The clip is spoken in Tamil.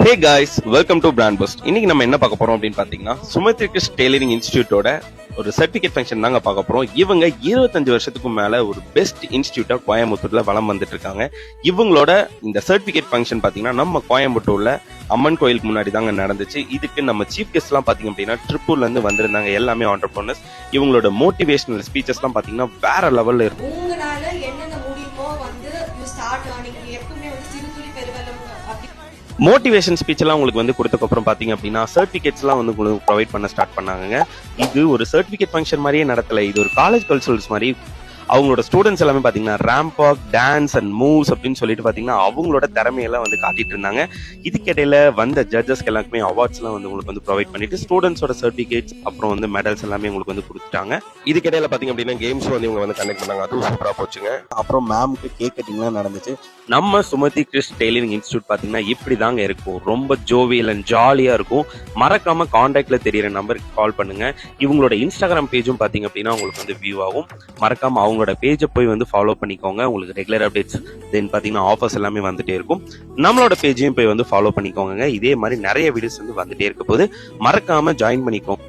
Hey guys, welcome to brand first. இன்னைக்கு நம்ம என்ன பார்க்க போறோம் அப்படின்னு பாத்தீங்கன்னா, சுமித்ரி கிருஷ் டெய்லரிங் இன்ஸ்டிடியூட்டோட ஒரு சர்டிபிகேட் ஃபங்க்ஷன் தாங்க பார்க்க போறோம். இவங்க 25 வருஷத்துக்கு மேல ஒரு பெஸ்ட் இன்ஸ்டிடியூட்டா கோயம்புத்தூர்ல வலம் வந்துட்டு இருக்காங்க. இவங்களோட இந்த சர்டிபிகேட் ஃபங்க்ஷன் பாத்தீங்கன்னா நம்ம கோயம்புத்தூர்ல அம்மன் கோயிலுக்கு முன்னாடி தாங்க நடந்துச்சு. இதுக்கு நம்ம சீஃப் கெஸ்ட் எல்லாம் பாத்தீங்க அப்படின்னா ட்ரிப்பூர்ல இருந்து வந்திருந்தாங்க. எல்லாமே ஆண்டர்பிரனர்ஸ். இவங்களோட மோட்டிவேஷனல் ஸ்பீச்சஸ் எல்லாம் பாத்தீங்கன்னா வேற லெவல்ல இருக்கும். உங்களால என்னென்ன முடியுமோ வந்து யூ ஸ்டார்ட் லேர்னிங். எப்பவுமே வந்து சிறு துளி பெருவெள்ளம் அப்படி மோட்டிவேஷன் ஸ்பீச் எல்லாம் உங்களுக்கு வந்து கொடுத்தக்கப்புறம் பாத்தீங்க அப்படின்னா சர்டிபிகேட்ஸ் எல்லாம் வந்து உங்களுக்கு ப்ரொவைட் பண்ண ஸ்டார்ட் பண்ணாங்க. இது ஒரு சர்டிபிகேட் ஃபங்க்ஷன் மாதிரியே நடத்தல, இது ஒரு காலேஜ் கல்ச்சுரல்ஸ் மாதிரி. அவங்களோட ஸ்டூடெண்ட்ஸ் எல்லாமே பாத்தீங்கன்னா ramp walk, dance and moves அப்படின்னு சொல்லிட்டு பாத்தீங்கன்னா அவங்களோட திறமையெல்லாம் வந்து காட்டிட்டு இருந்தாங்க. இதுக்கிடையில வந்த ஜட்ஜஸ்க்கு எல்லாருக்குமே அவார்ட்ஸ் எல்லாம் வந்து உங்களுக்கு வந்து ப்ரொவைட் பண்ணிட்டு ஸ்டூடெண்ட்ஸோட சர்டிபிகேட்ஸ் அப்புறம் வந்து மெடல்ஸ் எல்லாமே உங்களுக்கு வந்து கொடுத்துட்டாங்க. இதுக்கிடையில பாத்தீங்க அப்படின்னா கேம்ஸ் வந்து இவங்க வந்து கண்டக்ட் பண்ணாங்க. அதுவும் சூப்பரா போச்சுங்க. அப்புறம் மேம்க்கு கேக் கட்டிங்லாம் நடந்துச்சு. நம்ம சுமதி கிருஷ் டெய்லரிங் இன்ஸ்டியூட் பாத்தீங்கன்னா இப்படிதாங்க இருக்கும். ரொம்ப ஜோவியல் அண்ட் ஜாலியா இருக்கும். மறக்காம கான்டாக்ட்ல தெரியற நம்பருக்கு கால் பண்ணுங்க. இவங்களோட இன்ஸ்டாகிராம் பேஜும் பாத்தீங்க அப்படின்னா உங்களுக்கு வந்து வியூ ஆகும். மறக்காம அவங்களோட பேஜை போய் வந்து ஃபாலோ பண்ணிக்கோங்க. உங்களுக்கு ரெகுலர் அப்டேட்ஸ் தென் பாத்தீங்கன்னா ஆஃபர்ஸ் எல்லாமே வந்துட்டே இருக்கும். நம்மளோட பேஜையும் போய் வந்து ஃபாலோ பண்ணிக்கோங்க. இதே மாதிரி நிறைய வீடியோஸ் வந்து வந்துட்டே இருக்க போது மறக்காம ஜாயின் பண்ணிக்கோங்க.